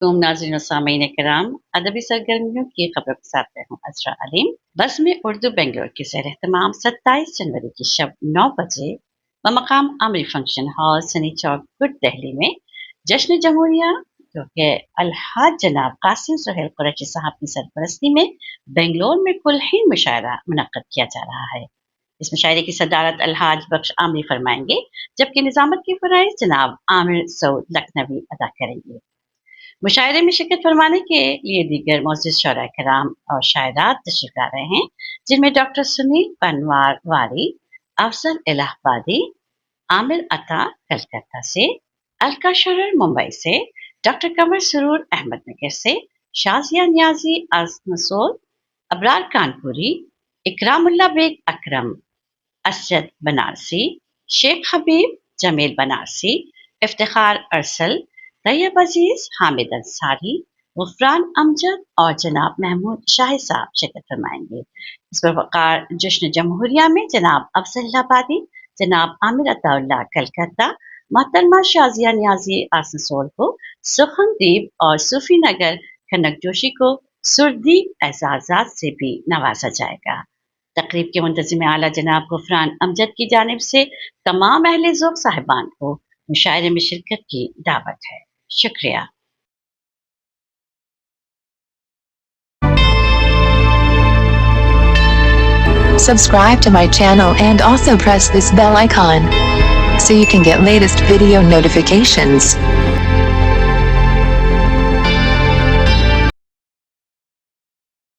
तुम नाज़रीन और सामीन कराम, अदबी सरगर्मियों की खबरों के साथ मैं हूँ असरा अलीम। बस में उर्दू बेंगलोर के ज़ेर एहतमाम 27 जनवरी की शब 9 बजे बमकाम आमरी फंक्शन हॉल सनी चौक गुड दिल्ली में जश्न जमहूरिया जो कि अलहाज जनाब कासिम सुहेल कुरैशी साहब की सरपरस्ती में बेंगलोर में कुल मुशायरा मुनक्कद किया जा रहा है। इस मुशायरे की सदारत अलहाज बख्श आमरी फरमाएंगे, जबकि निजामत की फराइज जनाब आमिर सऊद लखनवी अदा करेंगे। मुशायरे में शिरकत फरमाने के लिए दीगर मोअज़्ज़िज़ शोरा कराम और शायरात तशरीफ ला रहे हैं, जिनमें डॉक्टर सुनील पनवार वारी, अफजल इलाहाबादी, आमिर अता कलकत्ता से, अलका शरर मुंबई से, डॉक्टर कमर सरूर अहमदनगर से, शाजिया न्याजी आसनसोल, अबरार कानपुरी, इकरामुल्ला बेग अकरम, असद बनारसी, शेख हबीब जमील बनारसी, इफ्तिखार अरसल, तैयब अजीज, हामिद अंसारी, गुफरान अमजद और जनाब महमूद शाह साहब शिरकत फरमाएंगे। इस वक़ार जश्न जमहूरिया में जनाब अफजलाबादी, जनाब आमिर अताउल्लाह कलकत्ता, मोहतरमा शाजिया न्याजी आसनसोल को, सुखनदीप और सूफी नगर कनक जोशी को सुरदीप एजाजात से भी नवाजा जाएगा। तकरीब के मुंतज़िम आला जनाब गुफरान अमजद की जानिब से तमाम अहले ज़ौक़ साहिबान को मुशायरे में शिरकत की दावत है। शुक्रिया। Subscribe to my channel and also press this bell icon so you can get latest video notifications.